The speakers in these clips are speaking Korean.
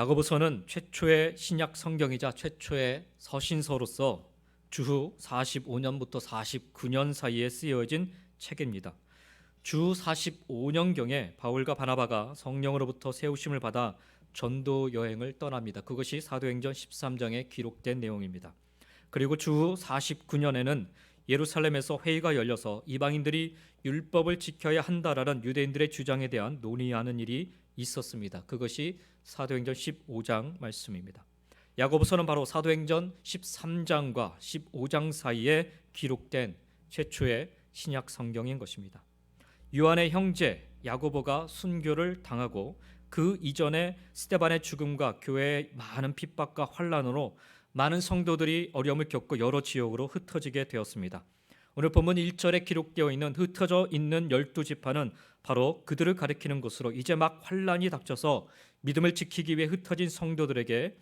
야고보서는 최초의 신약 성경이자 최초의 서신서로서 주후 45년부터 49년 사이에 쓰여진 책입니다. 주 45년경에 바울과 바나바가 성령으로부터 세우심을 받아 전도 여행을 떠납니다. 그것이 사도행전 13장에 기록된 내용입니다. 그리고 주후 49년에는 예루살렘에서 회의가 열려서 이방인들이 율법을 지켜야 한다라는 유대인들의 주장에 대한 논의하는 일이 있었습니다. 그것이 사도행전 15장 말씀입니다. 야고보서는 바로 사도행전 13장과 15장 사이에 기록된 최초의 신약 성경인 것입니다. 요한의 형제 야고보가 순교를 당하고 그 이전에 스데반의 죽음과 교회의 많은 핍박과 환난으로 많은 성도들이 어려움을 겪고 여러 지역으로 흩어지게 되었습니다. 오늘 본문 1절에 기록되어 있는 흩어져 있는 12지파는 바로 그들을 가리키는 것으로 이제 막 환난이 닥쳐서 믿음을 지키기 위해 흩어진 성도들에게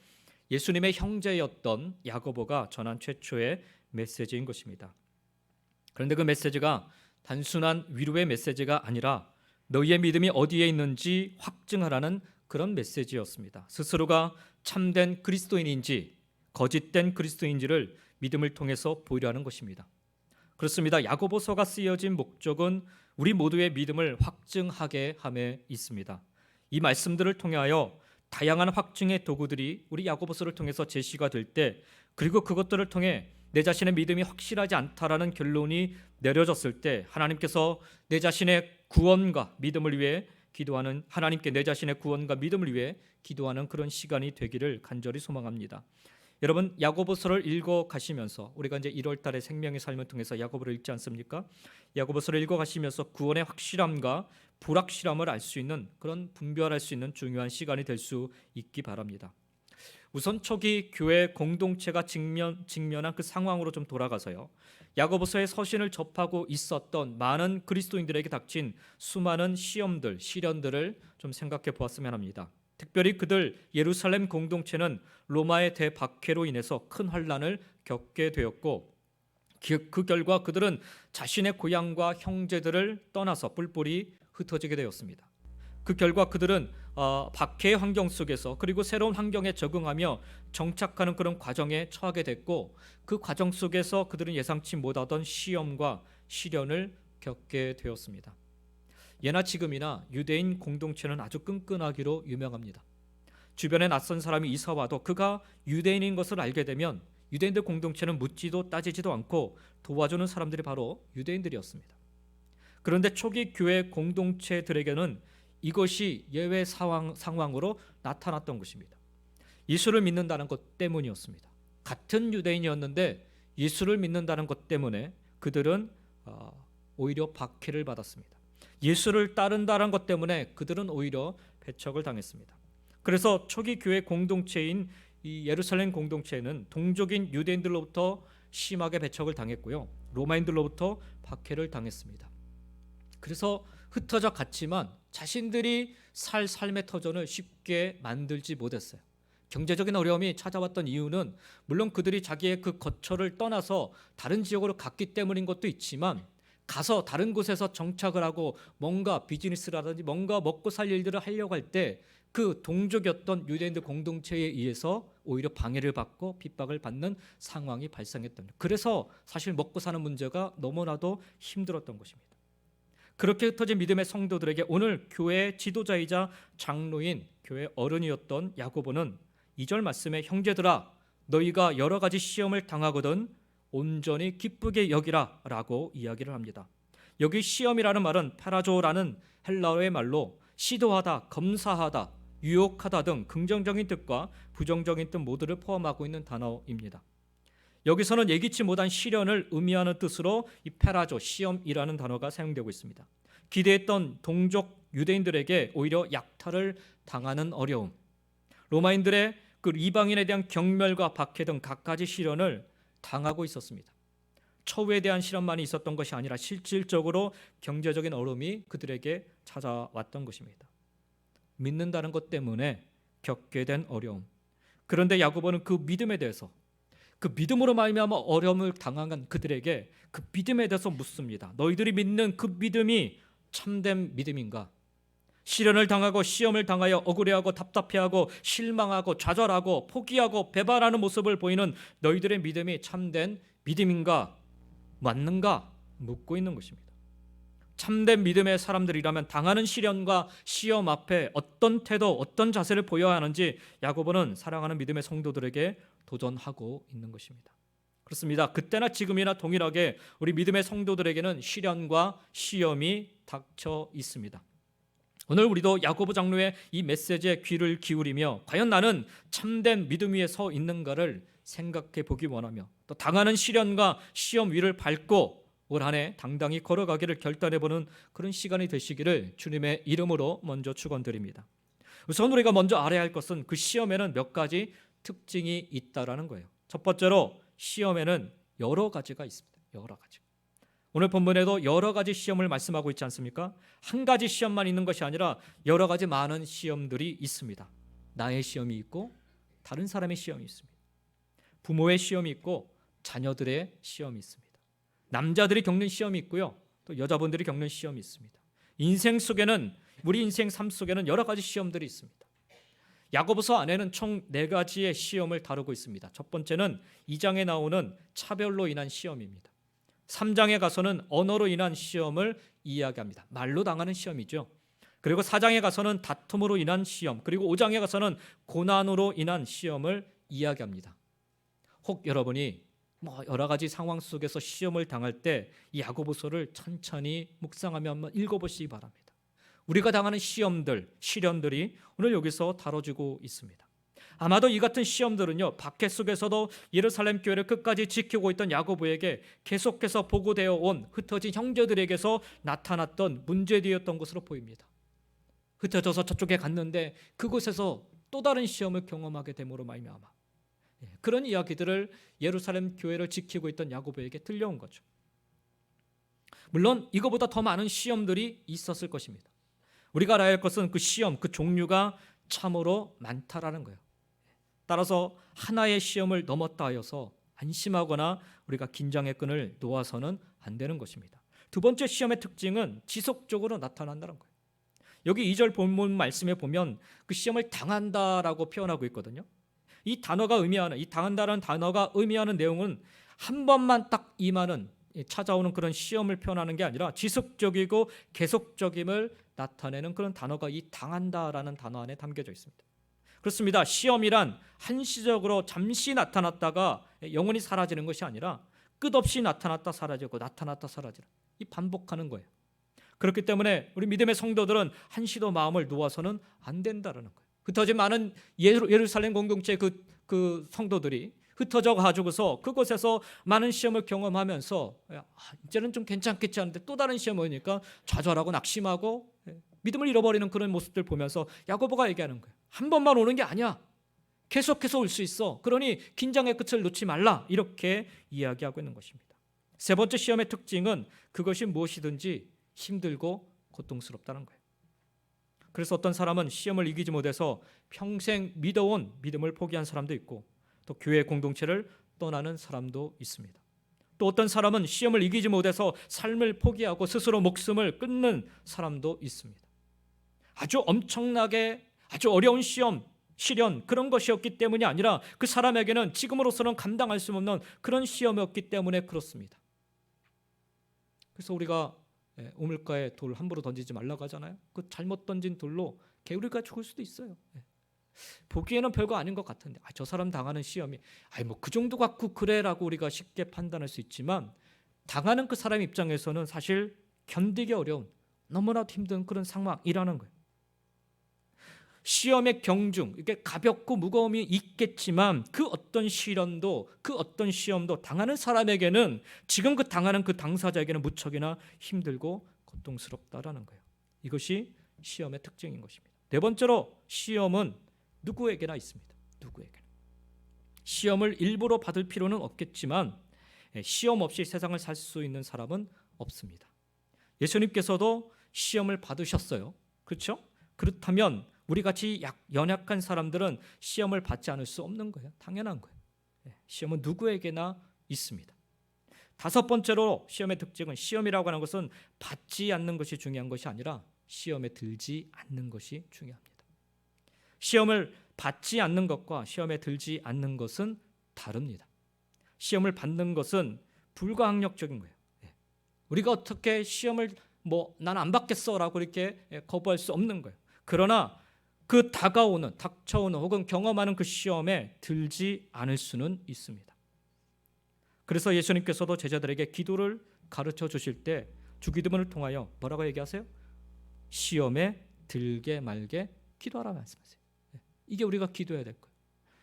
예수님의 형제였던 야고보가 전한 최초의 메시지인 것입니다. 그런데 그 메시지가 단순한 위로의 메시지가 아니라 너희의 믿음이 어디에 있는지 확증하라는 그런 메시지였습니다. 스스로가 참된 그리스도인인지 거짓된 그리스도인지를 믿음을 통해서 보이려는 것입니다. 그렇습니다. 야고보서가 쓰여진 목적은 우리 모두의 믿음을 확증하게 함에 있습니다. 이 말씀들을 통하여 다양한 확증의 도구들이 우리 야고보서를 통해서 제시가 될 때, 그리고 그것들을 통해 내 자신의 믿음이 확실하지 않다라는 결론이 내려졌을 때 하나님께서 내 자신의 구원과 믿음을 위해 기도하는, 하나님께 내 자신의 구원과 믿음을 위해 기도하는 그런 시간이 되기를 간절히 소망합니다. 여러분, 야고보서를 읽어 가시면서 우리가 이제 1월 달에 생명의 삶을 통해서 야고보를 읽지 않습니까? 야고보서를 읽어 가시면서 구원의 확실함과 불확실함을 알 수 있는, 그런 분별할 수 있는 중요한 시간이 될 수 있기 바랍니다. 우선 초기 교회 공동체가 직면한 그 상황으로 좀 돌아가서요, 야고보서의 서신을 접하고 있었던 많은 그리스도인들에게 닥친 수많은 시험들, 시련들을 좀 생각해 보았으면 합니다. 특별히 그들 예루살렘 공동체는 로마의 대박해로 인해서 큰 환난을 겪게 되었고, 그 결과 그들은 자신의 고향과 형제들을 떠나서 뿔뿔이 흩어지게 되었습니다. 그 결과 그들은 박해의 환경 속에서, 그리고 새로운 환경에 적응하며 정착하는 그런 과정에 처하게 됐고, 그 과정 속에서 그들은 예상치 못하던 시험과 시련을 겪게 되었습니다. 예나 지금이나 유대인 공동체는 아주 끈끈하기로 유명합니다. 주변에 낯선 사람이 이사 와도 그가 유대인인 것을 알게 되면 유대인들 공동체는 묻지도 따지지도 않고 도와주는 사람들이 바로 유대인들이었습니다. 그런데 초기 교회 공동체들에게는 이것이 예외 상황으로 나타났던 것입니다. 예수를 믿는다는 것 때문이었습니다. 같은 유대인이었는데 예수를 믿는다는 것 때문에 그들은 오히려 박해를 받았습니다. 예수를 따른다는 것 때문에 그들은 오히려 배척을 당했습니다. 그래서 초기 교회 공동체인 이 예루살렘 공동체는 동족인 유대인들로부터 심하게 배척을 당했고요, 로마인들로부터 박해를 당했습니다. 그래서 흩어져 갔지만 자신들이 살 삶의 터전을 쉽게 만들지 못했어요. 경제적인 어려움이 찾아왔던 이유는 물론 그들이 자기의 그 거처를 떠나서 다른 지역으로 갔기 때문인 것도 있지만, 가서 다른 곳에서 정착을 하고 뭔가 비즈니스라든지 뭔가 먹고 살 일들을 하려고 할 때 그 동족이었던 유대인들 공동체에 의해서 오히려 방해를 받고 핍박을 받는 상황이 발생했던 거예요. 그래서 사실 먹고 사는 문제가 너무나도 힘들었던 것입니다. 그렇게 흩어진 믿음의 성도들에게 오늘 교회의 지도자이자 장로인 교회 어른이었던 야고보는 2절 말씀에 형제들아 너희가 여러 가지 시험을 당하거든 온전히 기쁘게 여기라 라고 이야기를 합니다. 여기 시험이라는 말은 페라조라는 헬라어의 말로 시도하다, 검사하다, 유혹하다 등 긍정적인 뜻과 부정적인 뜻 모두를 포함하고 있는 단어입니다. 여기서는 예기치 못한 시련을 의미하는 뜻으로 이 페라조, 시험이라는 단어가 사용되고 있습니다. 기대했던 동족 유대인들에게 오히려 약탈을 당하는 어려움, 로마인들의 그 이방인에 대한 경멸과 박해 등 갖가지 시련을 당하고 있었습니다. 처우에 대한 시련만이 있었던 것이 아니라 실질적으로 경제적인 어려움이 그들에게 찾아왔던 것입니다. 믿는다는 것 때문에 겪게 된 어려움. 그런데 야고보는 그 믿음에 대해서, 그 믿음으로 말미암아 어려움을 당한 그들에게 그 믿음에 대해서 묻습니다. 너희들이 믿는 그 믿음이 참된 믿음인가? 시련을 당하고 시험을 당하여 억울해하고 답답해하고 실망하고 좌절하고 포기하고 배반하는 모습을 보이는 너희들의 믿음이 참된 믿음인가, 맞는가 묻고 있는 것입니다. 참된 믿음의 사람들이라면 당하는 시련과 시험 앞에 어떤 태도, 어떤 자세를 보여야 하는지 야고보는 사랑하는 믿음의 성도들에게 도전하고 있는 것입니다. 그렇습니다. 그때나 지금이나 동일하게 우리 믿음의 성도들에게는 시련과 시험이 닥쳐 있습니다. 오늘 우리도 야고보 장로의 이 메시지에 귀를 기울이며 과연 나는 참된 믿음 위에 서 있는가를 생각해 보기 원하며 또 당하는 시련과 시험 위를 밟고 올 한 해 당당히 걸어가기를 결단해보는 그런 시간이 되시기를 주님의 이름으로 먼저 축원드립니다. 우선 우리가 먼저 알아야 할 것은 그 시험에는 몇 가지 특징이 있다라는 거예요. 첫 번째로 시험에는 여러 가지가 있습니다. 여러 가지. 오늘 본문에도 여러 가지 시험을 말씀하고 있지 않습니까? 한 가지 시험만 있는 것이 아니라 여러 가지 많은 시험들이 있습니다. 나의 시험이 있고 다른 사람의 시험이 있습니다. 부모의 시험이 있고 자녀들의 시험이 있습니다. 남자들이 겪는 시험이 있고요. 또 여자분들이 겪는 시험이 있습니다. 인생 속에는 우리 인생 삶 속에는 여러 가지 시험들이 있습니다. 야고보서 안에는 총 4가지의 시험을 다루고 있습니다. 첫 번째는 2장에 나오는 차별로 인한 시험입니다. 3장에 가서는 언어로 인한 시험을 이야기합니다. 말로 당하는 시험이죠. 그리고 4장에 가서는 다툼으로 인한 시험, 그리고 5장에 가서는 고난으로 인한 시험을 이야기합니다. 혹 여러분이 여러 가지 상황 속에서 시험을 당할 때 이 야고보서를 천천히 묵상하며 한번 읽어보시기 바랍니다. 우리가 당하는 시험들, 시련들이 오늘 여기서 다뤄지고 있습니다. 아마도 이 같은 시험들은요, 박해 속에서도 예루살렘 교회를 끝까지 지키고 있던 야고보에게 계속해서 보고되어 온 흩어진 형제들에게서 나타났던 문제되었던 것으로 보입니다. 흩어져서 저쪽에 갔는데 그곳에서 또 다른 시험을 경험하게 됨으로 말미암아 그런 이야기들을 예루살렘 교회를 지키고 있던 야고보에게 들려온 거죠. 물론 이거보다 더 많은 시험들이 있었을 것입니다. 우리가 알아야 할 것은 그 시험, 그 종류가 참으로 많다라는 거예요. 따라서 하나의 시험을 넘었다 하여서 안심하거나 우리가 긴장의 끈을 놓아서는 안 되는 것입니다. 두 번째 시험의 특징은 지속적으로 나타난다는 거예요. 여기 2절 본문 말씀에 보면 그 시험을 당한다라고 표현하고 있거든요. 이 당한다라는 단어가 의미하는 내용은 한 번만 딱 임하는 찾아오는 그런 시험을 표현하는 게 아니라 지속적이고 계속적임을 나타내는 그런 단어가 이 당한다라는 단어 안에 담겨져 있습니다. 그렇습니다. 시험이란 한시적으로 잠시 나타났다가 영원히 사라지는 것이 아니라 끝없이 나타났다 사라지고 나타났다 사라지는 이 반복하는 거예요. 그렇기 때문에 우리 믿음의 성도들은 한시도 마음을 놓아서는 안 된다라는 거예요. 흩어진 많은 예루살렘 공동체 그 성도들이 흩어져 가지고서 그곳에서 많은 시험을 경험하면서 이제는 좀 괜찮겠지 하는데 또 다른 시험이 오니까 좌절하고 낙심하고 믿음을 잃어버리는 그런 모습들 보면서 야고보가 얘기하는 거예요. 한 번만 오는 게 아니야. 계속해서 올 수 있어. 그러니 긴장의 끝을 놓지 말라. 이렇게 이야기하고 있는 것입니다. 세 번째 시험의 특징은 그것이 무엇이든지 힘들고 고통스럽다는 거예요. 그래서 어떤 사람은 시험을 이기지 못해서 평생 믿어온 믿음을 포기한 사람도 있고 또 교회 공동체를 떠나는 사람도 있습니다. 또 어떤 사람은 시험을 이기지 못해서 삶을 포기하고 스스로 목숨을 끊는 사람도 있습니다. 아주 엄청나게 아주 어려운 시험, 시련 그런 것이었기 때문이 아니라 그 사람에게는 지금으로서는 감당할 수 없는 그런 시험이었기 때문에 그렇습니다. 그래서 우리가 우물가에 돌 함부로 던지지 말라고 하잖아요. 그 잘못 던진 돌로 개구리가 죽을 수도 있어요. 보기에는 별거 아닌 것 같은데 저 사람 당하는 시험이 뭐 그 정도 갖고 그래라고 우리가 쉽게 판단할 수 있지만 당하는 그 사람 입장에서는 사실 견디기 어려운 너무나도 힘든 그런 상황이라는 거예요. 시험의 경중, 이게 가볍고 무거움이 있겠지만 그 어떤 시련도 그 어떤 시험도 당하는 사람에게는 지금 그 당하는 그 당사자에게는 무척이나 힘들고 고통스럽다라는 거예요. 이것이 시험의 특징인 것입니다. 네 번째로 시험은 누구에게나 있습니다. 누구에게나. 시험을 일부러 받을 필요는 없겠지만 시험 없이 세상을 살 수 있는 사람은 없습니다. 예수님께서도 시험을 받으셨어요. 그렇죠? 그렇다면 우리같이 연약한 사람들은 시험을 받지 않을 수 없는 거예요. 당연한 거예요. 시험은 누구에게나 있습니다. 다섯 번째로 시험의 특징은 시험이라고 하는 것은 받지 않는 것이 중요한 것이 아니라 시험에 들지 않는 것이 중요합니다. 시험을 받지 않는 것과 시험에 들지 않는 것은 다릅니다. 시험을 받는 것은 불가항력적인 거예요. 우리가 어떻게 시험을 난 안 받겠어라고 이렇게 거부할 수 없는 거예요. 그러나 그 닥쳐오는 혹은 경험하는 그 시험에 들지 않을 수는 있습니다. 그래서 예수님께서도 제자들에게 기도를 가르쳐 주실 때 주기도문을 통하여 뭐라고 얘기하세요? 시험에 들게 말게 기도하라 말씀하세요. 이게 우리가 기도해야 될 거예요.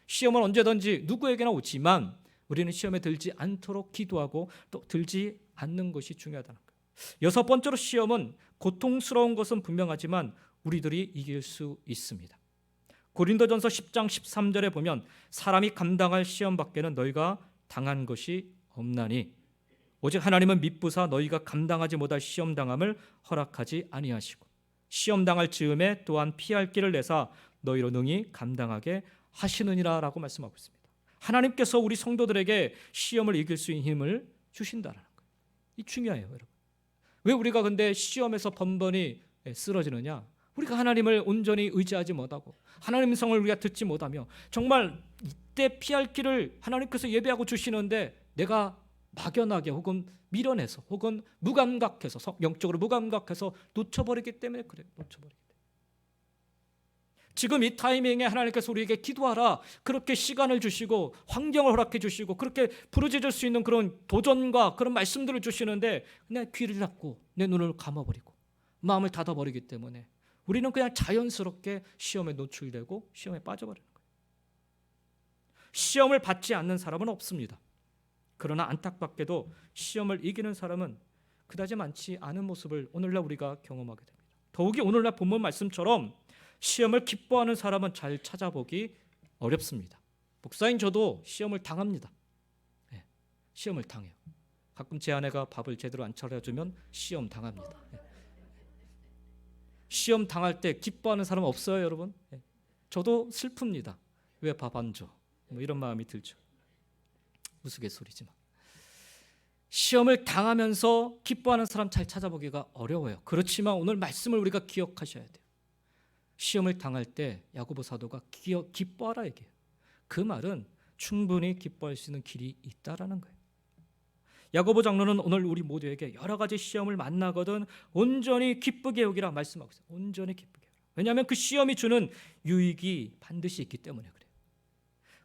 시험은 언제든지 누구에게나 오지만 우리는 시험에 들지 않도록 기도하고 또 들지 않는 것이 중요하다는 거예요. 여섯 번째로 시험은 고통스러운 것은 분명하지만 우리들이 이길 수 있습니다. 고린도전서 10장 13절에 보면 사람이 감당할 시험 밖에는 너희가 당한 것이 없나니 오직 하나님은 미쁘사 너희가 감당하지 못할 시험 당함을 허락하지 아니하시고 시험 당할 즈음에 또한 피할 길을 내사 너희로 능히 감당하게 하시느니라 라고 말씀하고 있습니다. 하나님께서 우리 성도들에게 시험을 이길 수 있는 힘을 주신다는 거예요. 이 중요해요, 여러분. 왜 우리가 근데 시험에서 번번이 쓰러지느냐? 우리가 하나님을 온전히 의지하지 못하고 하나님의 성을 우리가 듣지 못하며 정말 이때 피할 길을 하나님께서 예비하고 주시는데 내가 막연하게 혹은 밀어내서 혹은 무감각해서 영적으로 무감각해서 놓쳐버리기 때문에 그래요. 놓쳐버리기 때문에. 지금 이 타이밍에 하나님께서 우리에게 기도하라 그렇게 시간을 주시고 환경을 허락해 주시고 그렇게 부르짖을 수 있는 그런 도전과 그런 말씀들을 주시는데 내 귀를 닫고 내 눈을 감아버리고 마음을 닫아버리기 때문에 우리는 그냥 자연스럽게 시험에 노출되고 시험에 빠져버리는 거예요. 시험을 받지 않는 사람은 없습니다. 그러나 안타깝게도 시험을 이기는 사람은 그다지 많지 않은 모습을 오늘날 우리가 경험하게 됩니다. 더욱이 오늘날 본문 말씀처럼 시험을 기뻐하는 사람은 잘 찾아보기 어렵습니다. 목사인 저도 시험을 당합니다. 시험을 당해요. 가끔 제 아내가 밥을 제대로 안 차려주면 시험 당합니다. 시험 당할 때 기뻐하는 사람 없어요, 여러분? 저도 슬픕니다. 왜 밥 안 줘? 이런 마음이 들죠. 우스갯소리지만 시험을 당하면서 기뻐하는 사람 잘 찾아보기가 어려워요. 그렇지만 오늘 말씀을 우리가 기억하셔야 돼요. 시험을 당할 때 야고보 사도가 기뻐하라 얘기해요. 그 말은 충분히 기뻐할 수 있는 길이 있다라는 거예요. 야고보 장로는 오늘 우리 모두에게 여러 가지 시험을 만나거든 온전히 기쁘게 여기라 말씀하고 있어요. 온전히 기쁘게. 왜냐하면 그 시험이 주는 유익이 반드시 있기 때문에 그래요.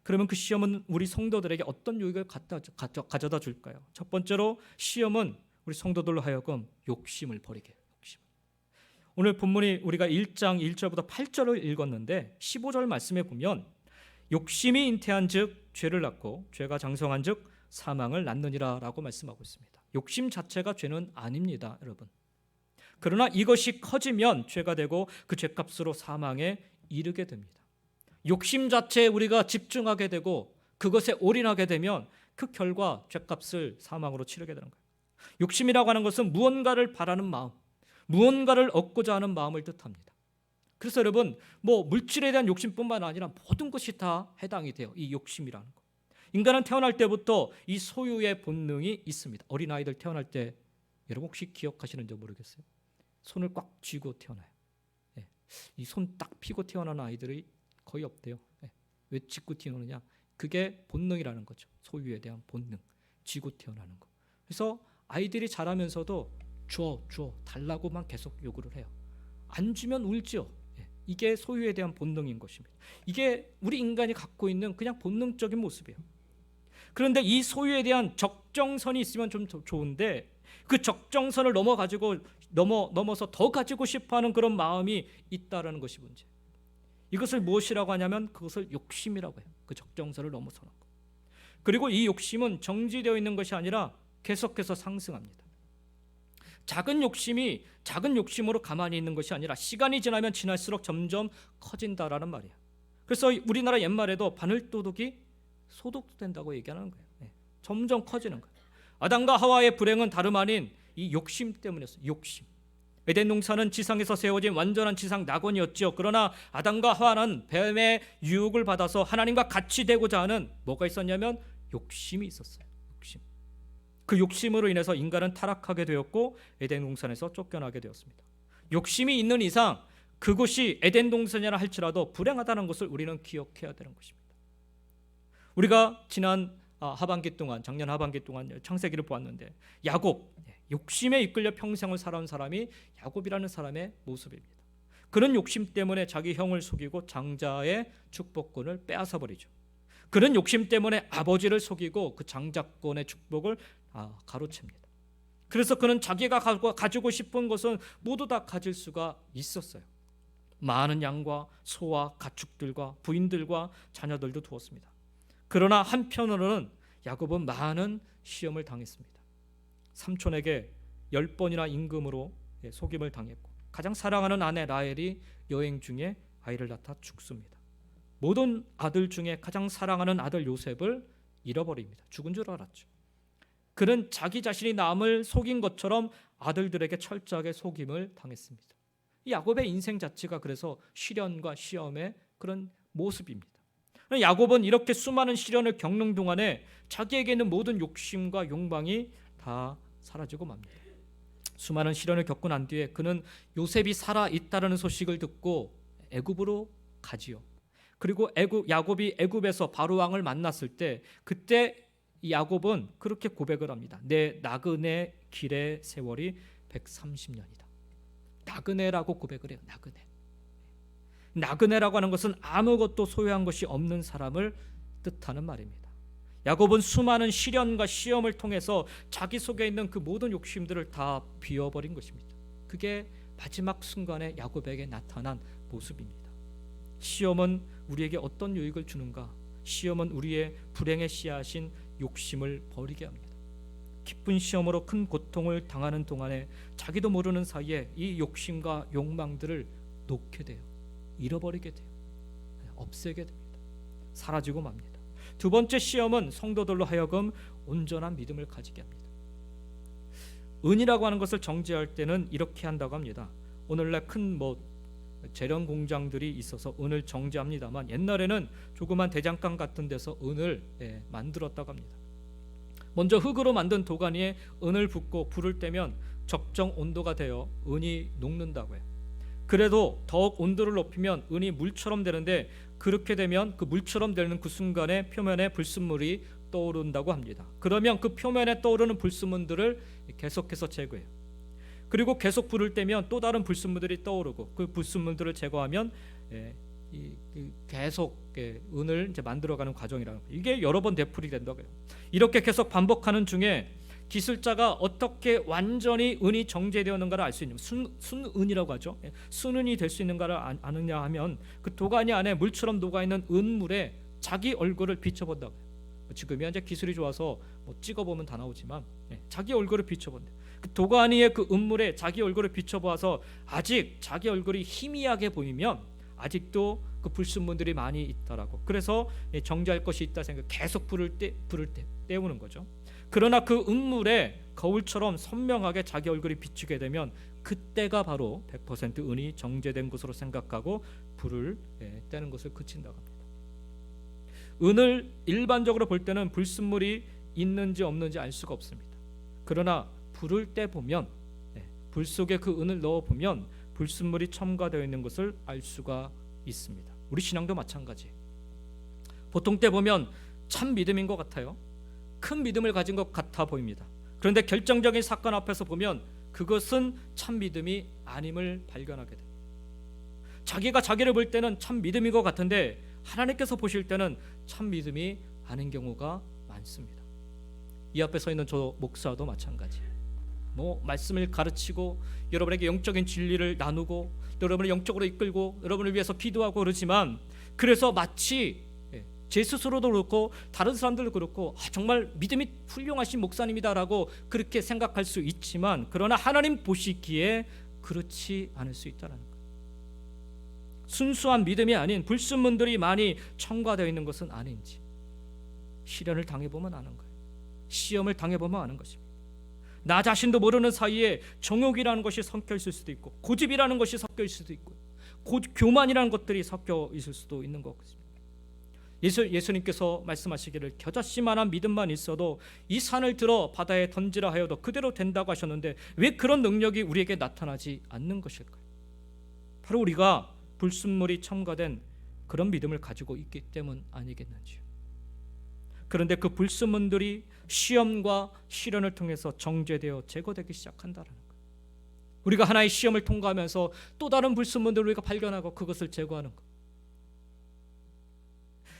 그러면 그 시험은 우리 성도들에게 어떤 유익을 가져다 줄까요? 첫 번째로 시험은 우리 성도들로 하여금 욕심을 버리게 해요. 욕심. 오늘 본문이 우리가 1장 1절부터 8절을 읽었는데 15절 말씀에 보면 욕심이 잉태한 즉 죄를 낳고 죄가 장성한 즉 사망을 낳느니라 라고 말씀하고 있습니다. 욕심 자체가 죄는 아닙니다, 여러분. 그러나 이것이 커지면 죄가 되고 그 죄값으로 사망에 이르게 됩니다. 욕심 자체에 우리가 집중하게 되고 그것에 올인하게 되면 그 결과 죄값을 사망으로 치르게 되는 거예요. 욕심이라고 하는 것은 무언가를 바라는 마음, 무언가를 얻고자 하는 마음을 뜻합니다. 그래서 여러분 물질에 대한 욕심뿐만 아니라 모든 것이 다 해당이 돼요. 이 욕심이라는 거. 인간은 태어날 때부터 이 소유의 본능이 있습니다. 어린아이들 태어날 때 여러분 혹시 기억하시는지 모르겠어요. 손을 꽉 쥐고 태어나요. 이 손 딱 펴고 태어난 아이들이 거의 없대요. 왜 쥐고 태어나느냐? 그게 본능이라는 거죠. 소유에 대한 본능. 쥐고 태어나는 거. 그래서 아이들이 자라면서도 줘 달라고만 계속 요구를 해요. 안 주면 울죠. 이게 소유에 대한 본능인 것입니다. 이게 우리 인간이 갖고 있는 그냥 본능적인 모습이에요. 그런데 이 소유에 대한 적정선이 있으면 좀 좋은데 그 적정선을 넘어서 더 가지고 싶어하는 그런 마음이 있다라는 것이 문제. 이것을 무엇이라고 하냐면 그것을 욕심이라고 해요. 그 적정선을 넘어서는 것. 그리고 이 욕심은 정지되어 있는 것이 아니라 계속해서 상승합니다. 작은 욕심으로 가만히 있는 것이 아니라 시간이 지나면 지날수록 점점 커진다라는 말이에요. 그래서 우리나라 옛말에도 바늘도둑이 소독도 된다고 얘기하는 거예요. 점점 커지는 거예요. 아담과 하와의 불행은 다름 아닌 이 욕심 때문이었어요. 욕심. 에덴 동산은 지상에서 세워진 완전한 지상 낙원이었죠. 그러나 아담과 하와는 뱀의 유혹을 받아서 하나님과 같이 되고자 하는 뭐가 있었냐면 욕심이 있었어요. 욕심. 그 욕심으로 인해서 인간은 타락하게 되었고 에덴 동산에서 쫓겨나게 되었습니다. 욕심이 있는 이상 그곳이 에덴 동산이라 할지라도 불행하다는 것을 우리는 기억해야 되는 것입니다. 우리가 지난 하반기 동안, 작년 하반기 동안 창세기를 보았는데 야곱, 욕심에 이끌려 평생을 살아온 사람이 야곱이라는 사람의 모습입니다. 그런 욕심 때문에 자기 형을 속이고 장자의 축복권을 빼앗아 버리죠. 그런 욕심 때문에 아버지를 속이고 그 장자권의 축복을 가로챕니다. 그래서 그는 자기가 가지고 싶은 것은 모두 다 가질 수가 있었어요. 많은 양과 소와 가축들과 부인들과 자녀들도 두었습니다. 그러나 한편으로는 야곱은 많은 시험을 당했습니다. 삼촌에게 10번이나 임금으로 속임을 당했고, 가장 사랑하는 아내 라헬이 여행 중에 아이를 낳다 죽습니다. 모든 아들 중에 가장 사랑하는 아들 요셉을 잃어버립니다. 죽은 줄 알았죠. 그는 자기 자신이 남을 속인 것처럼 아들들에게 철저하게 속임을 당했습니다. 야곱의 인생 자체가 그래서 시련과 시험의 그런 모습입니다. 야곱은 이렇게 수많은 시련을 겪는 동안에 자기에게 있는 모든 욕심과 욕망이 다 사라지고 맙니다. 수많은 시련을 겪고 난 뒤에 그는 요셉이 살아 있다는 소식을 듣고 애굽으로 가지요. 그리고 야곱이 애굽에서 바로 왕을 만났을 때 그때 야곱은 그렇게 고백을 합니다. 내 나그네 길의 세월이 130년이다. 나그네라고 고백을 해요. 나그네라고 하는 것은 아무것도 소유한 것이 없는 사람을 뜻하는 말입니다. 야곱은 수많은 시련과 시험을 통해서 자기 속에 있는 그 모든 욕심들을 다 비워버린 것입니다. 그게 마지막 순간에 야곱에게 나타난 모습입니다. 시험은 우리에게 어떤 유익을 주는가? 시험은 우리의 불행의 씨앗인 욕심을 버리게 합니다. 기쁜 시험으로 큰 고통을 당하는 동안에 자기도 모르는 사이에 이 욕심과 욕망들을 놓게 돼요. 잃어버리게 돼요. 없애게 됩니다. 사라지고 맙니다. 두 번째 시험은 성도들로 하여금 온전한 믿음을 가지게 합니다. 은이라고 하는 것을 정죄할 때는 이렇게 한다고 합니다. 오늘날 큰 재련 공장들이 있어서 은을 정제합니다만 옛날에는 조그만 대장간 같은 데서 은을 만들었다고 합니다. 먼저 흙으로 만든 도가니에 은을 붓고 불을 떼면 적정 온도가 되어 은이 녹는다고 해요. 그래도 더욱 온도를 높이면 은이 물처럼 되는데 그렇게 되면 그 물처럼 되는 그 순간에 표면에 불순물이 떠오른다고 합니다. 그러면 그 표면에 떠오르는 불순물들을 계속해서 제거해요. 그리고 계속 불을 떼면 또 다른 불순물들이 떠오르고 그 불순물들을 제거하면 계속 은을 이제 만들어가는 과정이라는 거예요. 이게 여러 번 되풀이 된다고 해요. 이렇게 계속 반복하는 중에 기술자가 어떻게 완전히 은이 정제되었는가를 알 수 있는 순은이라고 하죠. 순은이 될 수 있는가를 아느냐 하면 그 도가니 안에 물처럼 녹아있는 은물에 자기 얼굴을 비춰본다고 해요. 지금이 이제 기술이 좋아서 찍어보면 다 나오지만 자기 얼굴을 비춰본다. 그 도가니의 그 은물에 자기 얼굴을 비춰보아서 아직 자기 얼굴이 희미하게 보이면 아직도 그 불순물들이 많이 있다라고. 그래서 정제할 것이 있다 생각 계속 불을 때우는 거죠. 그러나 그 은물에 거울처럼 선명하게 자기 얼굴이 비추게 되면 그때가 바로 100% 은이 정제된 것으로 생각하고 불을 떼는 것을 그친다고 합니다. 은을 일반적으로 볼 때는 불순물이 있는지 없는지 알 수가 없습니다. 그러나 불을 떼보면 불 속에 그 은을 넣어보면 불순물이 첨가되어 있는 것을 알 수가 있습니다. 우리 신앙도 마찬가지예요. 보통 때 보면 참 믿음인 것 같아요. 큰 믿음을 가진 것 같아 보입니다. 그런데 결정적인 사건 앞에서 보면 그것은 참 믿음이 아님을 발견하게 됩니다. 자기가 자기를 볼 때는 참 믿음인 것 같은데 하나님께서 보실 때는 참 믿음이 아닌 경우가 많습니다. 이 앞에 서 있는 저 목사도 마찬가지예요. 말씀을 가르치고 여러분에게 영적인 진리를 나누고 여러분을 영적으로 이끌고 여러분을 위해서 기도하고 그러지만 그래서 마치 제 스스로도 그렇고 다른 사람들도 그렇고 정말 믿음이 훌륭하신 목사님이다라고 그렇게 생각할 수 있지만 그러나 하나님 보시기에 그렇지 않을 수 있다는 거예요. 순수한 믿음이 아닌 불순물들이 많이 첨가되어 있는 것은 아닌지 시련을 당해보면 아는 거예요. 시험을 당해보면 아는 것입니다. 나 자신도 모르는 사이에 정욕이라는 것이 섞여 있을 수도 있고 고집이라는 것이 섞여 있을 수도 있고 교만이라는 것들이 섞여 있을 수도 있는 것 같습니다. 예수님께서 말씀하시기를 겨자씨만한 믿음만 있어도 이 산을 들어 바다에 던지라 하여도 그대로 된다고 하셨는데 왜 그런 능력이 우리에게 나타나지 않는 것일까요? 바로 우리가 불순물이 첨가된 그런 믿음을 가지고 있기 때문 아니겠는지요. 그런데 그 불순물들이 시험과 시련을 통해서 정죄되어 제거되기 시작한다는 거예요. 우리가 하나의 시험을 통과하면서 또 다른 불순물들을 우리가 발견하고 그것을 제거하는 것.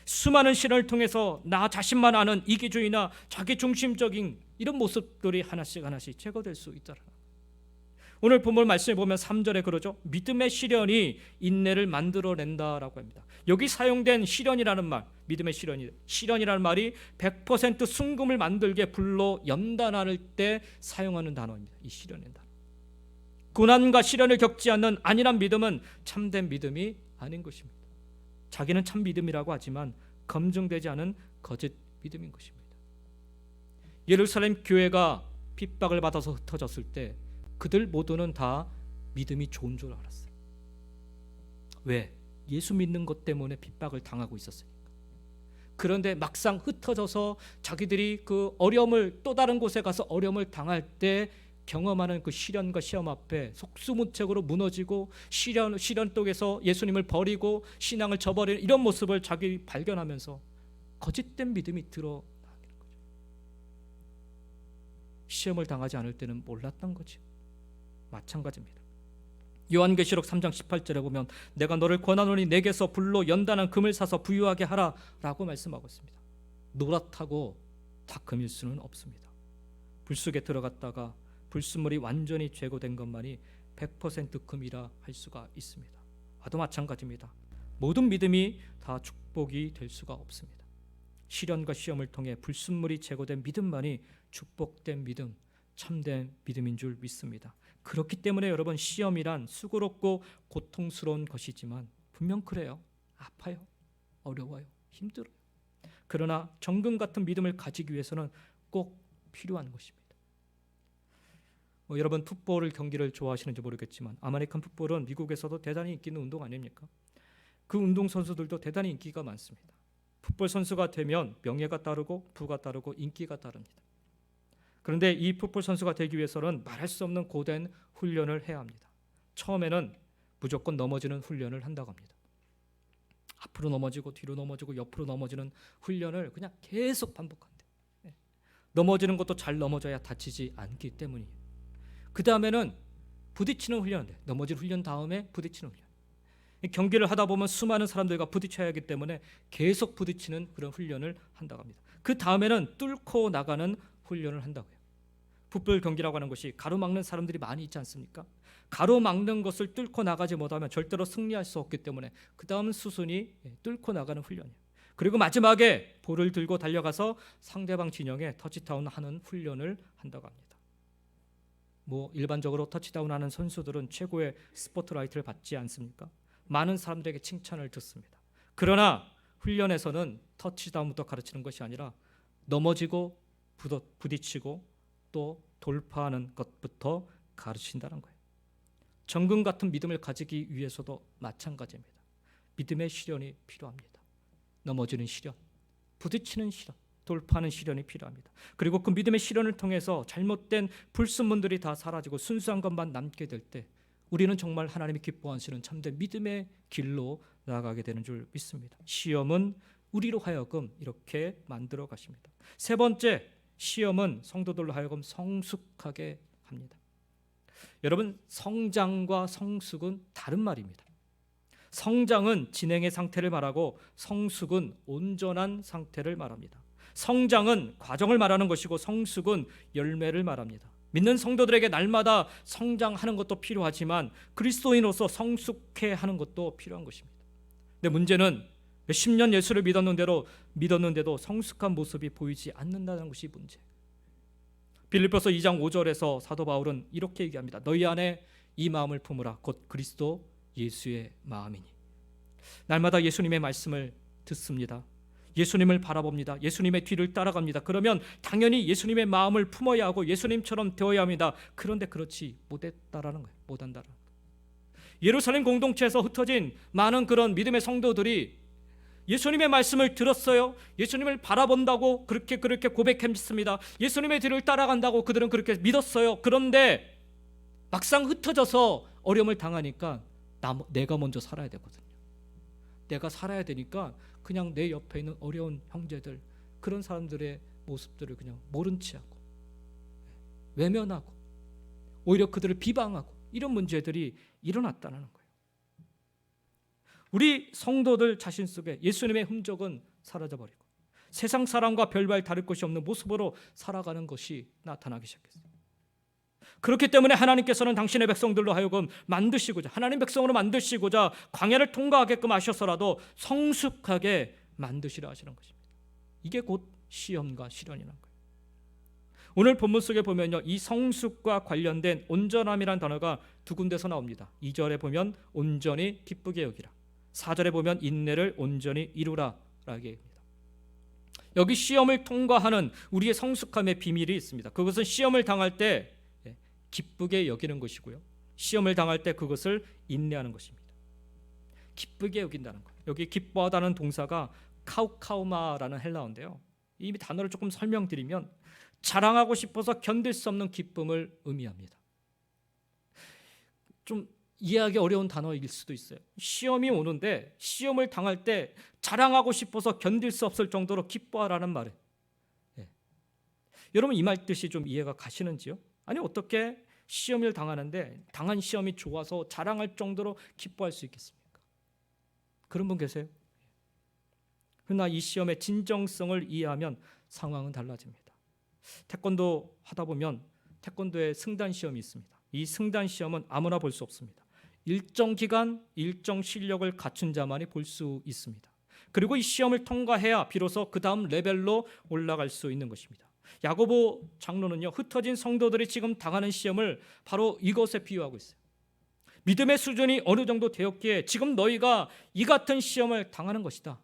수많은 시련을 통해서 나 자신만 아는 이기주의나 자기중심적인 이런 모습들이 하나씩 제거될 수 있다는 거예요. 오늘 본문 말씀에 보면 3절에 그러죠. 믿음의 시련이 인내를 만들어낸다라고 합니다. 여기 사용된 시련이라는 말, 믿음의 시련이라는 말이 100% 순금을 만들게 불로 연단할 때 사용하는 단어입니다. 이 시련의 단어. 고난과 시련을 겪지 않는 안일한 믿음은 참된 믿음이 아닌 것입니다. 자기는 참 믿음이라고 하지만 검증되지 않은 거짓 믿음인 것입니다. 예루살렘 교회가 핍박을 받아서 흩어졌을 때 그들 모두는 다 믿음이 좋은 줄 알았어요. 왜? 예수 믿는 것 때문에 핍박을 당하고 있었으니까. 그런데 막상 흩어져서 자기들이 그 어려움을 또 다른 곳에 가서 어려움을 당할 때 경험하는 그 시련과 시험 앞에 속수무책으로 무너지고 시련 속에서 예수님을 버리고 신앙을 저버리는 이런 모습을 자기 발견하면서 거짓된 믿음이 드러나는 거죠. 시험을 당하지 않을 때는 몰랐던 거죠. 마찬가지입니다. 요한계시록 3장 18절에 보면 내가 너를 권하노니 내게서 불로 연단한 금을 사서 부유하게 하라 라고 말씀하고 있습니다. 노랗다고 다 금일 수는 없습니다. 불 속에 들어갔다가 불순물이 완전히 제거된 것만이 100% 금이라 할 수가 있습니다. 와도 마찬가지입니다. 모든 믿음이 다 축복이 될 수가 없습니다. 시련과 시험을 통해 불순물이 제거된 믿음만이 축복된 믿음, 참된 믿음인 줄 믿습니다. 그렇기 때문에 여러분, 시험이란 수고롭고 고통스러운 것이지만 분명 그래요. 아파요, 어려워요, 힘들어요. 그러나 정금 같은 믿음을 가지기 위해서는 꼭 필요한 것입니다. 여러분, 풋볼 경기를 좋아하시는지 모르겠지만 아메리칸 풋볼은 미국에서도 대단히 인기 있는 운동 아닙니까? 그 운동 선수들도 대단히 인기가 많습니다. 풋볼 선수가 되면 명예가 따르고 부가 따르고 인기가 따릅니다. 그런데 이 풋볼 선수가 되기 위해서는 말할 수 없는 고된 훈련을 해야 합니다. 처음에는 무조건 넘어지는 훈련을 한다고 합니다. 앞으로 넘어지고 뒤로 넘어지고 옆으로 넘어지는 훈련을 그냥 계속 반복한대요. 넘어지는 것도 잘 넘어져야 다치지 않기 때문이에요. 그 다음에는 부딪히는 훈련인데, 넘어질 훈련 다음에 부딪히는 훈련. 경기를 하다 보면 수많은 사람들과 부딪혀야 하기 때문에 계속 부딪히는 그런 훈련을 한다고 합니다. 그 다음에는 뚫고 나가는 훈련을 한다고요. 풋볼 경기라고 하는 것이 가로막는 사람들이 많이 있지 않습니까? 가로막는 것을 뚫고 나가지 못하면 절대로 승리할 수 없기 때문에 그 다음 수순이 뚫고 나가는 훈련이에요. 그리고 마지막에 볼을 들고 달려가서 상대방 진영에 터치다운 하는 훈련을 한다고 합니다. 일반적으로 터치다운하는 선수들은 최고의 스포트라이트를 받지 않습니까? 많은 사람들에게 칭찬을 듣습니다. 그러나 훈련에서는 터치다운부터 가르치는 것이 아니라 넘어지고 부딪히고 또 돌파하는 것부터 가르친다는 거예요. 정금 같은 믿음을 가지기 위해서도 마찬가지입니다. 믿음의 시련이 필요합니다. 넘어지는 시련, 부딪히는 시련, 돌파하는 시련이 필요합니다. 그리고 그 믿음의 시련을 통해서 잘못된 불순물들이 다 사라지고 순수한 것만 남게 될 때 우리는 정말 하나님이 기뻐하시는 참된 믿음의 길로 나아가게 되는 줄 믿습니다. 시험은 우리로 하여금 이렇게 만들어 가십니다. 세 번째, 시험은 성도들로 하여금 성숙하게 합니다. 여러분, 성장과 성숙은 다른 말입니다. 성장은 진행의 상태를 말하고 성숙은 온전한 상태를 말합니다. 성장은 과정을 말하는 것이고 성숙은 열매를 말합니다. 믿는 성도들에게 날마다 성장하는 것도 필요하지만 그리스도인으로서 성숙해 하는 것도 필요한 것입니다. 근데 문제는 몇십 년 예수를 믿었는데도 성숙한 모습이 보이지 않는다는 것이 문제. 빌립보서 2장 5절에서 사도 바울은 이렇게 얘기합니다. 너희 안에 이 마음을 품으라. 곧 그리스도 예수의 마음이니. 날마다 예수님의 말씀을 듣습니다. 예수님을 바라봅니다. 예수님의 뒤를 따라갑니다. 그러면 당연히 예수님의 마음을 품어야 하고 예수님처럼 되어야 합니다. 그런데 그렇지 못했다라는 거예요. 못한다라는 거예요. 예루살렘 공동체에서 흩어진 많은 그런 믿음의 성도들이 예수님의 말씀을 들었어요. 예수님을 바라본다고 그렇게 고백했습니다. 예수님의 뒤를 따라간다고 그들은 그렇게 믿었어요. 그런데 막상 흩어져서 어려움을 당하니까 내가 먼저 살아야 되거든요. 내가 살아야 되니까 그냥 내 옆에 있는 어려운 형제들, 그런 사람들의 모습들을 그냥 모른 체하고 외면하고 오히려 그들을 비방하고 이런 문제들이 일어났다는 거예요. 우리 성도들 자신 속에 예수님의 흔적은 사라져버리고 세상 사람과 별반 다를 것이 없는 모습으로 살아가는 것이 나타나기 시작했어요. 그렇기 때문에 하나님께서는 당신의 백성들로 하여금 만드시고자, 하나님 백성으로 만드시고자 광야를 통과하게끔 하셔서라도 성숙하게 만드시려 하시는 것입니다. 이게 곧 시험과 시련이라는 거예요. 오늘 본문 속에 보면요, 이 성숙과 관련된 온전함이란 단어가 두 군데서 나옵니다. 2절에 보면 온전히 기쁘게 여기라, 4절에 보면 인내를 온전히 이루라 라고 얘기합니다. 여기 시험을 통과하는 우리의 성숙함의 비밀이 있습니다. 그것은 시험을 당할 때 기쁘게 여기는 것이고요, 시험을 당할 때 그것을 인내하는 것입니다. 기쁘게 여긴다는 거예요. 여기 기뻐하다는 동사가 카우카우마라는 헬라어인데요, 이 단어를 조금 설명드리면 자랑하고 싶어서 견딜 수 없는 기쁨을 의미합니다. 좀 이해하기 어려운 단어일 수도 있어요. 시험이 오는데 시험을 당할 때 자랑하고 싶어서 견딜 수 없을 정도로 기뻐하라는 말이에요. 여러분 이 말 뜻이 좀 이해가 가시는지요? 아니 어떻게 시험을 당하는데 당한 시험이 좋아서 자랑할 정도로 기뻐할 수 있겠습니까? 그런 분 계세요? 그러나 이 시험의 진정성을 이해하면 상황은 달라집니다. 태권도 하다 보면 태권도에 승단 시험이 있습니다. 이 승단 시험은 아무나 볼 수 없습니다. 일정 기간, 일정 실력을 갖춘 자만이 볼 수 있습니다. 그리고 이 시험을 통과해야 비로소 그 다음 레벨로 올라갈 수 있는 것입니다. 야고보 장로는요, 흩어진 성도들이 지금 당하는 시험을 바로 이것에 비유하고 있어요. 믿음의 수준이 어느 정도 되었기에 지금 너희가 이 같은 시험을 당하는 것이다.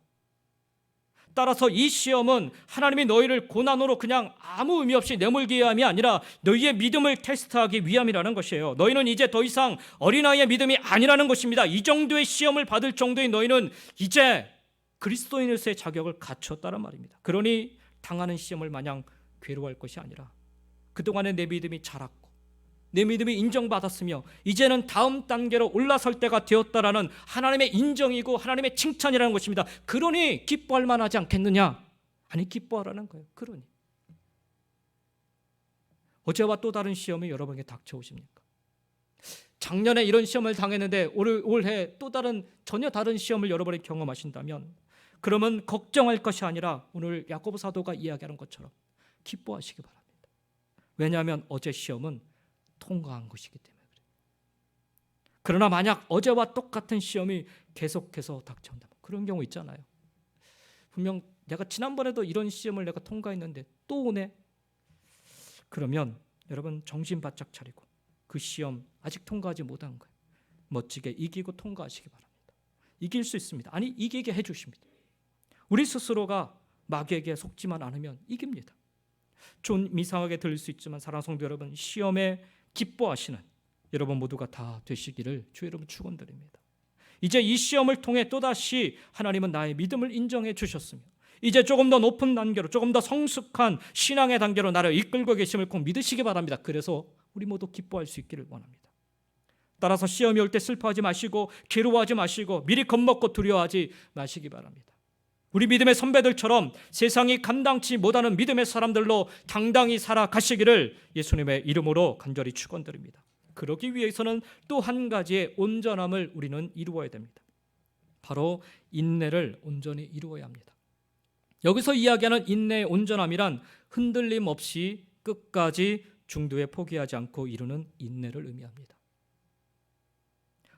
따라서 이 시험은 하나님이 너희를 고난으로 그냥 아무 의미 없이 내몰기 위함이 아니라 너희의 믿음을 테스트하기 위함이라는 것이에요. 너희는 이제 더 이상 어린아이의 믿음이 아니라는 것입니다. 이 정도의 시험을 받을 정도의 너희는 이제 그리스도인으로서의 자격을 갖췄다는 말입니다. 그러니 당하는 시험을 마냥 괴로워할 것이 아니라 그동안에 내 믿음이 자랐고 내 믿음이 인정받았으며 이제는 다음 단계로 올라설 때가 되었다라는 하나님의 인정이고 하나님의 칭찬이라는 것입니다. 그러니 기뻐할 만하지 않겠느냐? 아니 기뻐하라는 거예요. 그러니 어제와 또 다른 시험이 여러분에게 닥쳐오십니까? 작년에 이런 시험을 당했는데 올해 또 전혀 다른 시험을 여러분이 경험하신다면 그러면 걱정할 것이 아니라 오늘 야고보 사도가 이야기하는 것처럼 기뻐하시기 바랍니다. 왜냐하면 어제 시험은 통과한 것이기 때문에 그래요. 그러나 만약 어제와 똑같은 시험이 계속해서 닥쳐온다면, 그런 경우 있잖아요. 분명 내가 지난번에도 이런 시험을 내가 통과했는데 또 오네. 그러면 여러분 정신 바짝 차리고 그 시험 아직 통과하지 못한 거예요. 멋지게 이기고 통과하시기 바랍니다. 이길 수 있습니다. 아니 이기게 해주십니다. 우리 스스로가 마귀에게 속지만 않으면 이깁니다. 좀 이상하게 들릴 수 있지만 사랑하는 성도 여러분, 시험에 기뻐하시는 여러분 모두가 다 되시기를 주 여러분 축원드립니다. 이제 이 시험을 통해 또다시 하나님은 나의 믿음을 인정해 주셨으며 이제 조금 더 높은 단계로, 조금 더 성숙한 신앙의 단계로 나를 이끌고 계심을 꼭 믿으시기 바랍니다. 그래서 우리 모두 기뻐할 수 있기를 원합니다. 따라서 시험이 올 때 슬퍼하지 마시고 괴로워하지 마시고 미리 겁먹고 두려워하지 마시기 바랍니다. 우리 믿음의 선배들처럼 세상이 감당치 못하는 믿음의 사람들로 당당히 살아가시기를 예수님의 이름으로 간절히 축원드립니다. 그러기 위해서는 또 한 가지의 온전함을 우리는 이루어야 됩니다. 바로 인내를 온전히 이루어야 합니다. 여기서 이야기하는 인내의 온전함이란 흔들림 없이 끝까지 중도에 포기하지 않고 이루는 인내를 의미합니다.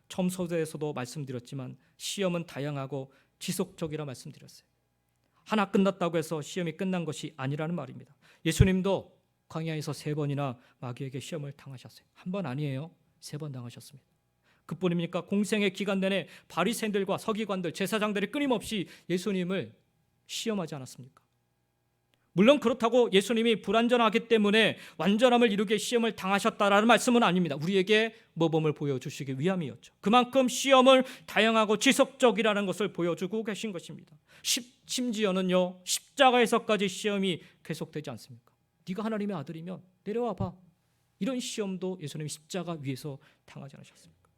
처음 서두에서도 말씀드렸지만 시험은 다양하고 지속적이라 말씀드렸어요. 하나 끝났다고 해서 시험이 끝난 것이 아니라는 말입니다. 예수님도 광야에서 3번이나 마귀에게 시험을 당하셨어요. 한 번 아니에요. 3번 당하셨습니다. 그뿐입니까? 공생의 기간 내내 바리새인들과 서기관들, 제사장들이 끊임없이 예수님을 시험하지 않았습니까? 물론 그렇다고 예수님이 불완전하기 때문에 완전함을 이루게 시험을 당하셨다라는 말씀은 아닙니다. 우리에게 모범을 보여주시기 위함이었죠. 그만큼 시험을 다양하고 지속적이라는 것을 보여주고 계신 것입니다. 심지어는요, 십자가에서까지 시험이 계속되지 않습니까? 네가 하나님의 아들이면 내려와 봐. 이런 시험도 예수님이 십자가 위에서 당하지 않으셨습니까?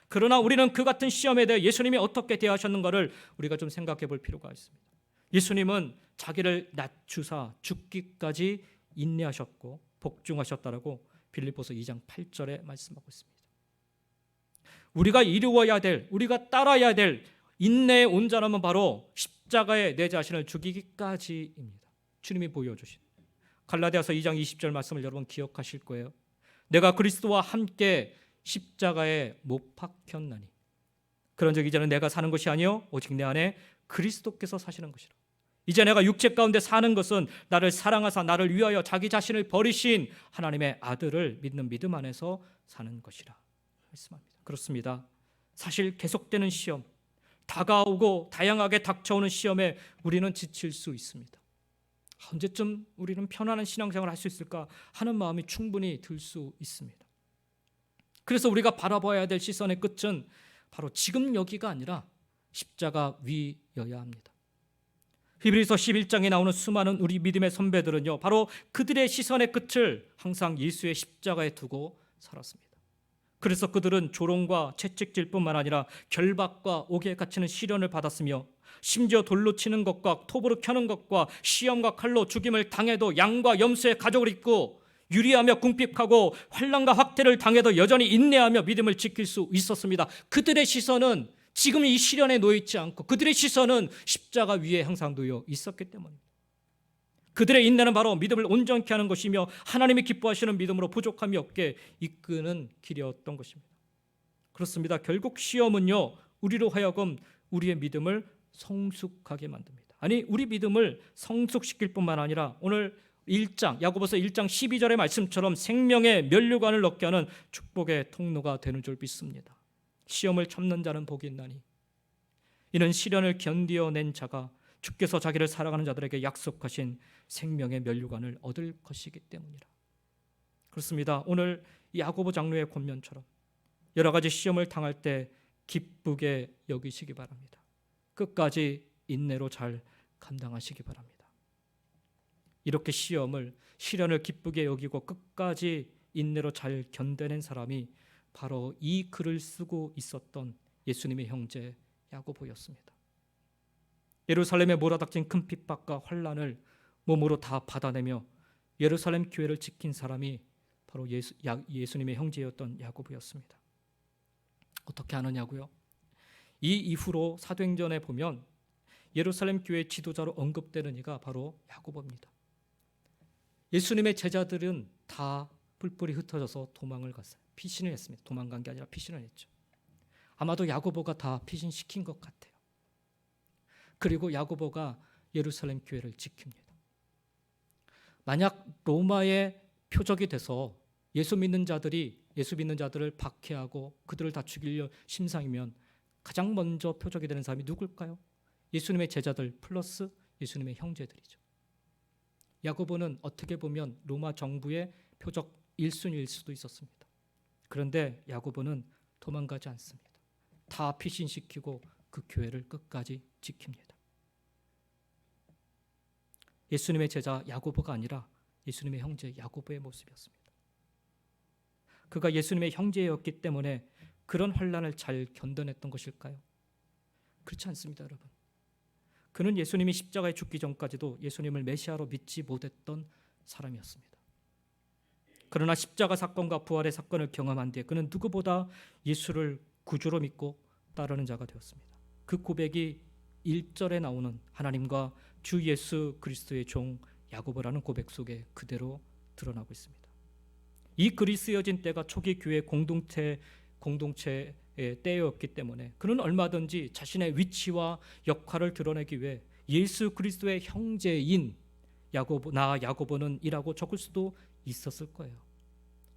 그러나 우리는 그 같은 시험에 대해 예수님이 어떻게 대하셨는가를 우리가 좀 생각해 볼 필요가 있습니다. 예수님은 자기를 낮추사 죽기까지 인내하셨고 복종하셨다라고 빌립보서 2장 8절에 말씀하고 있습니다. 우리가 이루어야 될, 우리가 따라야 될 인내의 온전함은 바로 십자가에 내 자신을 죽이기까지입니다. 주님이 보여주신 갈라디아서 2장 20절 말씀을 여러분 기억하실 거예요. 내가 그리스도와 함께 십자가에 못 박혔나니 그런즉 이제는 내가 사는 것이 아니요 오직 내 안에 그리스도께서 사시는 것이라. 이제 내가 육체 가운데 사는 것은 나를 사랑하사 나를 위하여 자기 자신을 버리신 하나님의 아들을 믿는 믿음 안에서 사는 것이라 말씀합니다. 그렇습니다. 사실 계속되는 시험, 다가오고 다양하게 닥쳐오는 시험에 우리는 지칠 수 있습니다. 언제쯤 우리는 편안한 신앙생활을 할 수 있을까 하는 마음이 충분히 들 수 있습니다. 그래서 우리가 바라봐야 될 시선의 끝은 바로 지금 여기가 아니라 십자가 위여야 합니다. 히브리서 11장에 나오는 수많은 우리 믿음의 선배들은요, 바로 그들의 시선의 끝을 항상 예수의 십자가에 두고 살았습니다. 그래서 그들은 조롱과 채찍질 뿐만 아니라 결박과 옥에 갇히는 시련을 받았으며 심지어 돌로 치는 것과 톱으로 켜는 것과 시험과 칼로 죽임을 당해도 양과 염소의 가죽을 입고 유리하며 궁핍하고 환난과 학대를 당해도 여전히 인내하며 믿음을 지킬 수 있었습니다. 그들의 시선은 지금 이 시련에 놓여 있지 않고 그들의 시선은 십자가 위에 항상 놓여 있었기 때문입니다. 그들의 인내는 바로 믿음을 온전케 하는 것이며 하나님이 기뻐하시는 믿음으로 부족함이 없게 이끄는 길이었던 것입니다. 그렇습니다. 결국 시험은요, 우리로 하여금 우리의 믿음을 성숙하게 만듭니다. 아니, 우리 믿음을 성숙시킬 뿐만 아니라 오늘 1장 야고보서 1장 12절의 말씀처럼 생명의 면류관을 얻게 하는 축복의 통로가 되는 줄 믿습니다. 시험을 참는 자는 복이 있나니 이는 시련을 견디어낸 자가 주께서 자기를 사랑하는 자들에게 약속하신 생명의 면류관을 얻을 것이기 때문이라. 그렇습니다. 오늘 야고보 장로의 권면처럼 여러 가지 시험을 당할 때 기쁘게 여기시기 바랍니다. 끝까지 인내로 잘 감당하시기 바랍니다. 이렇게 시련을 기쁘게 여기고 끝까지 인내로 잘 견뎌낸 사람이 바로 이 글을 쓰고 있었던 예수님의 형제 야고보였습니다. 예루살렘에 몰아닥친 큰 핍박과 환난을 몸으로 다 받아내며 예루살렘 교회를 지킨 사람이 바로 예수님의 형제였던 야고보였습니다. 어떻게 아느냐고요? 이 이후로 사도행전에 보면 예루살렘 교회 지도자로 언급되는 이가 바로 야고보입니다. 예수님의 제자들은 다 뿔뿔이 흩어져서 도망을 갔어요. 피신을 했습니다. 도망간 게 아니라 피신을 했죠. 아마도 야고보가 다 피신시킨 것 같아요. 그리고 야고보가 예루살렘 교회를 지킵니다. 만약 로마의 표적이 돼서 예수 믿는 자들을 박해하고 그들을 다 죽이려 심상이면 가장 먼저 표적이 되는 사람이 누굴까요? 예수님의 제자들 플러스 예수님의 형제들이죠. 야고보는 어떻게 보면 로마 정부의 표적 1순위일 수도 있었습니다. 그런데 야고보는 도망가지 않습니다. 다 피신시키고 그 교회를 끝까지 지킵니다. 예수님의 제자 야고보가 아니라 예수님의 형제 야고보의 모습이었습니다. 그가 예수님의 형제였기 때문에 그런 환난을 잘 견뎌냈던 것일까요? 그렇지 않습니다, 여러분. 그는 예수님이 십자가에 죽기 전까지도 예수님을 메시아로 믿지 못했던 사람이었습니다. 그러나 십자가 사건과 부활의 사건을 경험한 뒤에 그는 누구보다 예수를 구주로 믿고 따르는 자가 되었습니다. 그 고백이 1절에 나오는 하나님과 주 예수 그리스도의 종 야고보라는 고백 속에 그대로 드러나고 있습니다. 이 글이 쓰여진 때가 초기 교회 공동체의 때였기 때문에 그는 얼마든지 자신의 위치와 역할을 드러내기 위해 예수 그리스도의 형제인 야고보는 이라고 적을 수도 있었을 거예요.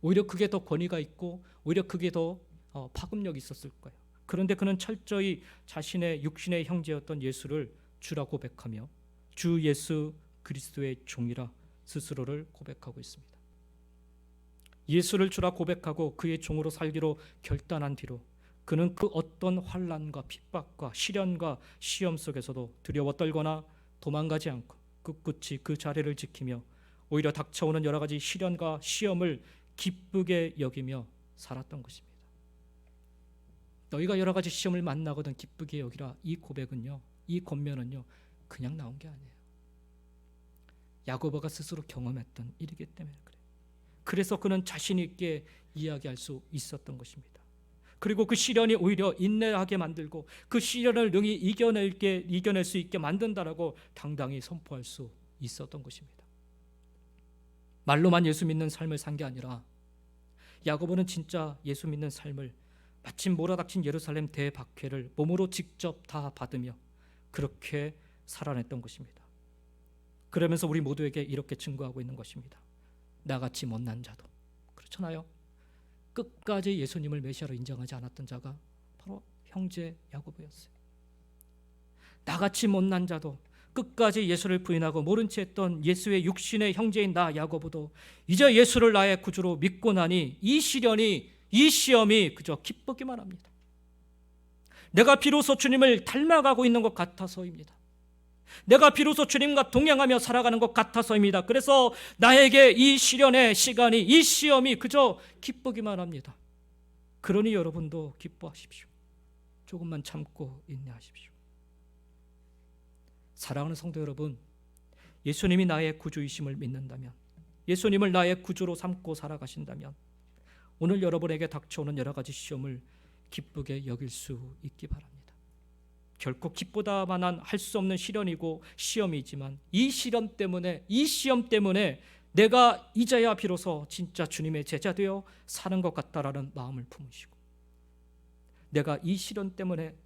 오히려 그게 더 권위가 있고 오히려 그게 더 파급력이 있었을 거예요. 그런데 그는 철저히 자신의 육신의 형제였던 예수를 주라 고백하며 주 예수 그리스도의 종이라 스스로를 고백하고 있습니다. 예수를 주라 고백하고 그의 종으로 살기로 결단한 뒤로 그는 그 어떤 환난과 핍박과 시련과 시험 속에서도 두려워 떨거나 도망가지 않고 꿋꿋이 그 자리를 지키며 오히려 닥쳐오는 여러 가지 시련과 시험을 기쁘게 여기며 살았던 것입니다. 너희가 여러 가지 시험을 만나거든 기쁘게 여기라. 이 고백은요, 이 권면은요, 그냥 나온 게 아니에요. 야고보가 스스로 경험했던 일이기 때문에 그래요. 그래서 그는 자신 있게 이야기할 수 있었던 것입니다. 그리고 그 시련이 오히려 인내하게 만들고 그 시련을 능히 이겨낼 수 있게 만든다라고 당당히 선포할 수 있었던 것입니다. 말로만 예수 믿는 삶을 산 게 아니라 야고보는 진짜 예수 믿는 삶을 마침 몰아닥친 예루살렘 대박해를 몸으로 직접 다 받으며 그렇게 살아냈던 것입니다. 그러면서 우리 모두에게 이렇게 증거하고 있는 것입니다. 나같이 못난 자도, 그렇잖아요. 끝까지 예수님을 메시아로 인정하지 않았던 자가 바로 형제 야고보였어요. 나같이 못난 자도, 끝까지 예수를 부인하고 모른 채 했던 예수의 육신의 형제인 나 야고보도 이제 예수를 나의 구주로 믿고 나니 이 시험이 그저 기쁘기만 합니다. 내가 비로소 주님을 닮아가고 있는 것 같아서입니다. 내가 비로소 주님과 동행하며 살아가는 것 같아서입니다. 그래서 나에게 이 시련의 시간이, 이 시험이 그저 기쁘기만 합니다. 그러니 여러분도 기뻐하십시오. 조금만 참고 인내하십시오. 사랑하는 성도 여러분, 예수님이 나의 구주이심을 믿는다면, 예수님을 나의 구주로 삼고 살아가신다면 오늘 여러분에게 닥쳐오는 여러 가지 시험을 기쁘게 여길 수 있기 바랍니다. 결코 기쁘다만한 할 수 없는 시련이고 시험이지만 이 시험 때문에 내가 이제야 비로소 진짜 주님의 제자 되어 사는 것 같다라는 마음을 품으시고, 내가 이 시험 때문에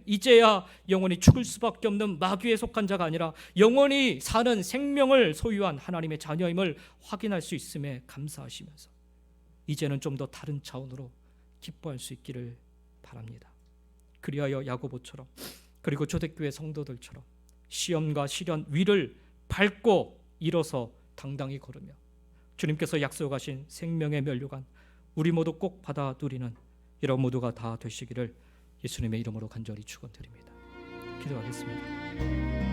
이제야 영원히 죽을 수밖에 없는 마귀에 속한 자가 아니라 영원히 사는 생명을 소유한 하나님의 자녀임을 확인할 수 있음에 감사하시면서 이제는 좀 더 다른 차원으로 기뻐할 수 있기를 바랍니다. 그리하여 야고보처럼, 그리고 초대교회 성도들처럼 시험과 시련 위를 밟고 일어서 당당히 걸으며 주님께서 약속하신 생명의 면류관 우리 모두 꼭 받아 누리는 이런 모두가 다 되시기를 예수님의 이름으로 간절히 축원드립니다. 기도하겠습니다.